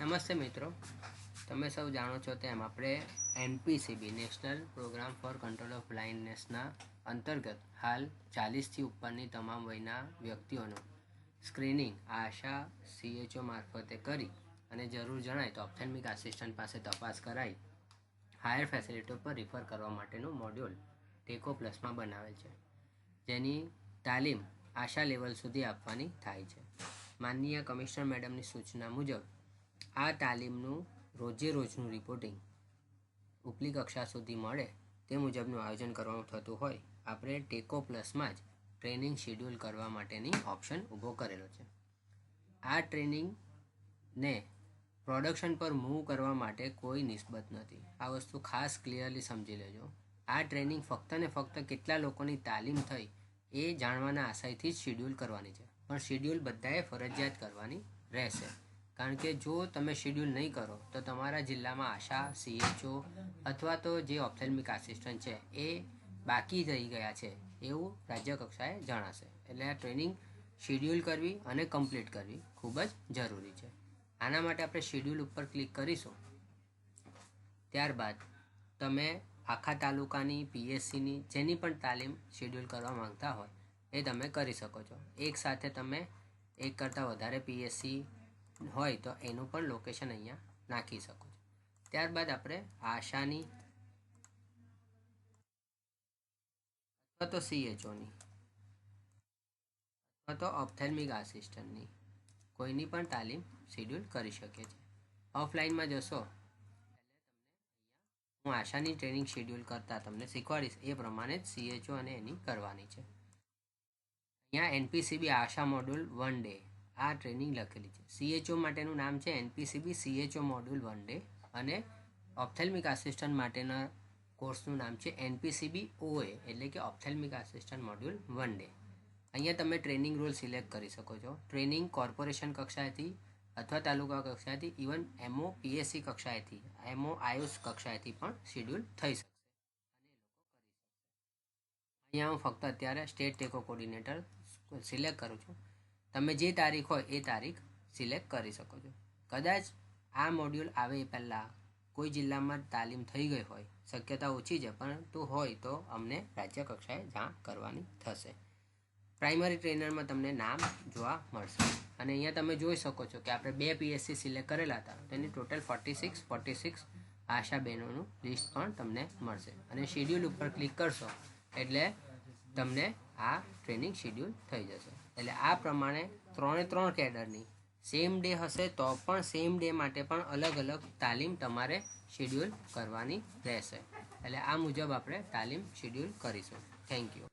નમસ્તે મિત્રો, તમે સૌ જાણો છો તેમ આપણે NPCB national programme for control of બ્લાઇન્ડનેસના અંતર્ગત હાલ 40થી ઉપરની તમામ વયના વ્યક્તિઓનું સ્ક્રીનિંગ આશા CHO મારફતે કરી અને જરૂર જણાય તો ઓપ્થેલ્મિક આસિસ્ટન્ટ પાસે તપાસ કરાઈ હાયર ફેસિલિટીઓ પર રિફર કરવા માટેનું મોડ્યુલ ટેકો પ્લસમાં બનાવેલ છે, જેની તાલીમ આશા લેવલ સુધી આપવાની થાય છે. માનનીય કમિશનર મેડમની સૂચના મુજબ આ તાલીમનું રોજે રોજનું રિપોર્ટિંગ ઉપલી કક્ષા સુધી મળે તે મુજબનું આયોજન કરવાનું થતું હોય આપણે ટેકો પ્લસમાં જ ટ્રેનિંગ શેડ્યુલ કરવા માટેની ઓપ્શન ઊભો કરેલો છે. આ ટ્રેનિંગને પ્રોડક્શન પર મૂવ કરવા માટે કોઈ નિસ્બત નથી. આ વસ્તુ ખાસ ક્લિયરલી સમજી લેજો. આ ટ્રેનિંગ ફક્ત ને ફક્ત કેટલા લોકોની તાલીમ થઈ એ જાણવાના આશયથી જ શેડ્યુલ કરવાની છે, પણ શેડ્યુલ બધાએ ફરજિયાત કરવાની રહેશે. કારણ કે જો તમે શેડ્યુલ નહીં કરો તો તમારા જિલ્લામાં આશા CHO અથવા તો જે ઓપ્થેલ્મિક આસિસ્ટન્ટ છે એ બાકી રહી ગયા છે એવું રાજ્ય કક્ષાએ જણાશે. એટલે આ ટ્રેનિંગ શેડ્યુલ કરવી અને કમ્પ્લીટ કરવી ખૂબ જ જરૂરી છે. આના માટે આપણે શેડ્યુલ ઉપર ક્લિક કરીશું. ત્યારબાદ તમે આખા તાલુકાની PSCની જેની પણ તાલીમ શેડ્યુલ કરવા માંગતા હોય એ તમે કરી શકો છો. એક સાથે તમે એક કરતાં વધારે PSC હોય તો એનું પણ લોકેશન અહીંયા નાખી શકો છો. ત્યારબાદ આપણે આશાની અથવા તો CHOની અથવા તો ઓપ્થેલ્મિક આસિસ્ટન્ટની કોઈની પણ તાલીમ શેડ્યુલ કરી શકીએ છીએ. ઓફલાઈનમાં જશો એટલે તમને અહીંયા હું આશાની ટ્રેનિંગ શેડ્યુલ કરતાં તમને શીખવાડીશ એ પ્રમાણે જ CHO અને એની કરવાની છે. અહીંયા NPCB આશા મોડ્યુલ 1 ડે આ ટ્રેનિંગ લખેલી છે. CHO માટેનું નામ છે NPCB CHO મોડ્યુલ 1 ડે અને ઓપ્થેલ્મિક આસિસ્ટન્ટ માટેના કોર્સનું નામ છે NPCB OA એટલે કે ઓપ્થેલ્મિક આસિસ્ટન્ટ મોડ્યુલ 1 ડે. અહીંયા તમે ટ્રેનિંગ રોલ સિલેક્ટ કરી શકો છો. ટ્રેનિંગ કોર્પોરેશન કક્ષાએથી અથવા તાલુકા કક્ષાએથી ઇવન MO PSC કક્ષાએથી MO આયુષ કક્ષાએથી પણ શેડ્યુલ થઈ શકશે અને એ લોકો કરી શકશે. અહીંયા હું ફક્ત અત્યારે સ્ટેટ ટેકો કોર્ડિનેટર સિલેક્ટ કરું છું. તમે જે તારીખ હોય એ તારીખ સિલેક્ટ કરી શકો છો. કદાચ આ મોડ્યુલ આવે એ પહેલાં કોઈ જિલ્લામાં તાલીમ થઈ ગઈ હોય, શક્યતા ઓછી છે, પરંતુ હોય તો અમને રાજ્ય કક્ષાએ જાણ કરવાની થશે. પ્રાઇમરી ટ્રેનરમાં તમને નામ જોવા મળશે અને અહીંયા તમે જોઈ શકો છો કે આપણે 2 PSC સિલેક્ટ કરેલા હતા તેની ટોટલ 46 આશા બહેનોનું લિસ્ટ પણ તમને મળશે અને શેડ્યુલ ઉપર ક્લિક કરશો એટલે તમને આ ટ્રેનિંગ શેડ્યુલ થઈ જશે. એટલે આ પ્રમાણે 3 કેડરની સેમ ડે હશે તો પણ સેમ ડે માટે પણ અલગ અલગ તાલીમ તમારે શેડ્યુલ કરવાની રહેશે. એટલે આ મુજબ આપણે તાલીમ શેડ્યુલ કરીશું. Thank you.